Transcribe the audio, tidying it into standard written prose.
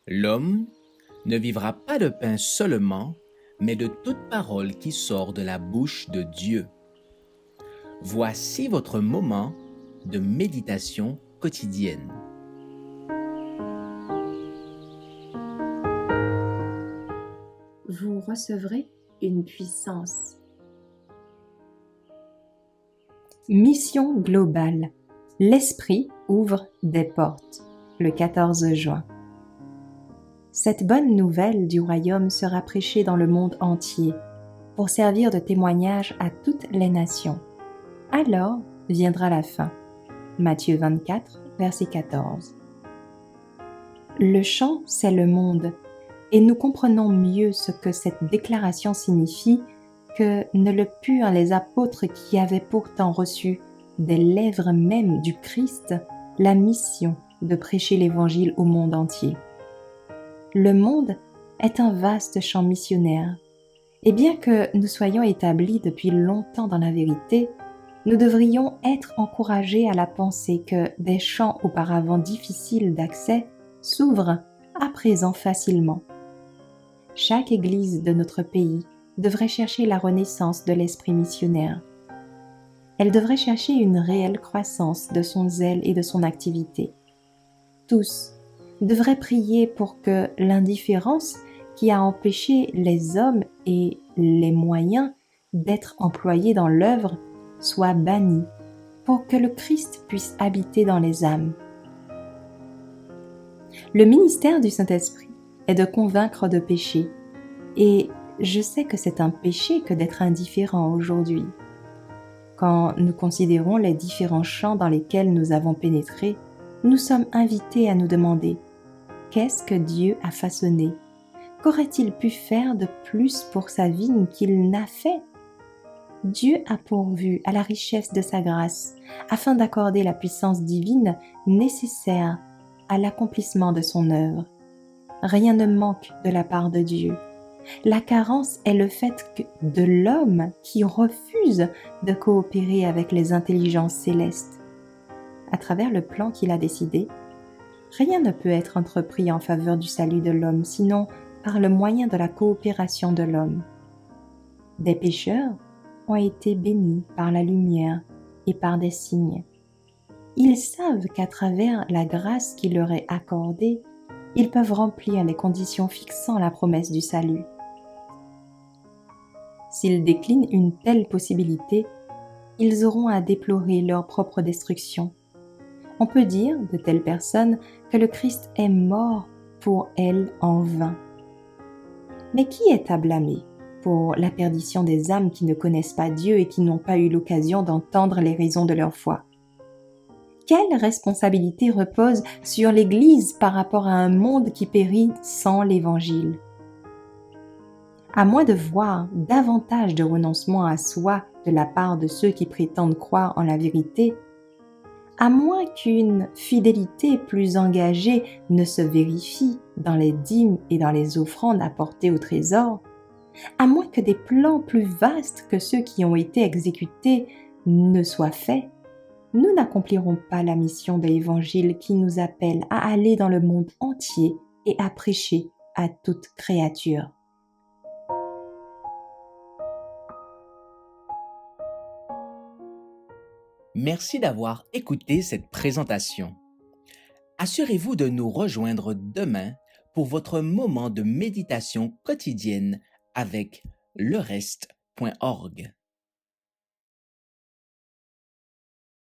L'homme ne vivra pas de pain seulement, mais de toute parole qui sort de la bouche de Dieu. Voici votre moment de méditation quotidienne. Vous recevrez une puissance. Mission globale. L'esprit ouvre des portes. Le 14 juin. Cette bonne nouvelle du royaume sera prêchée dans le monde entier pour servir de témoignage à toutes les nations. Alors viendra la fin. Matthieu 24, verset 14. Le chant, c'est le monde, et nous comprenons mieux ce que cette déclaration signifie que ne le purent les apôtres qui avaient pourtant reçu des lèvres même du Christ la mission de prêcher l'Évangile au monde entier. Le monde est un vaste champ missionnaire, et bien que nous soyons établis depuis longtemps dans la vérité, nous devrions être encouragés à la pensée que des champs auparavant difficiles d'accès s'ouvrent à présent facilement. Chaque église de notre pays devrait chercher la renaissance de l'esprit missionnaire. Elle devrait chercher une réelle croissance de son zèle et de son activité. Tous devraient prier pour que l'indifférence qui a empêché les hommes et les moyens d'être employés dans l'œuvre soit bannie, pour que le Christ puisse habiter dans les âmes. Le ministère du Saint-Esprit est de convaincre de péché, et je sais que c'est un péché que d'être indifférent aujourd'hui. Quand nous considérons les différents champs dans lesquels nous avons pénétré, nous sommes invités à nous demander « Qu'est-ce que Dieu a façonné ? Qu'aurait-il pu faire de plus pour sa vigne qu'il n'a fait ?» Dieu a pourvu à la richesse de sa grâce afin d'accorder la puissance divine nécessaire à l'accomplissement de son œuvre. Rien ne manque de la part de Dieu. La carence est le fait de l'homme qui refuse de coopérer avec les intelligences célestes. À travers le plan qu'il a décidé, rien ne peut être entrepris en faveur du salut de l'homme sinon par le moyen de la coopération de l'homme. Des pécheurs ont été bénis par la lumière et par des signes. Ils savent qu'à travers la grâce qui leur est accordée, ils peuvent remplir les conditions fixant la promesse du salut. S'ils déclinent une telle possibilité, ils auront à déplorer leur propre destruction. On peut dire de telles personnes que le Christ est mort pour elles en vain. Mais qui est à blâmer pour la perdition des âmes qui ne connaissent pas Dieu et qui n'ont pas eu l'occasion d'entendre les raisons de leur foi? Quelle responsabilité repose sur l'Église par rapport à un monde qui périt sans l'Évangile? À moins de voir davantage de renoncement à soi de la part de ceux qui prétendent croire en la vérité, à moins qu'une fidélité plus engagée ne se vérifie dans les dîmes et dans les offrandes apportées au trésor, à moins que des plans plus vastes que ceux qui ont été exécutés ne soient faits, nous n'accomplirons pas la mission de l'Évangile qui nous appelle à aller dans le monde entier et à prêcher à toute créature. Merci d'avoir écouté cette présentation. Assurez-vous de nous rejoindre demain pour votre moment de méditation quotidienne avec lereste.org.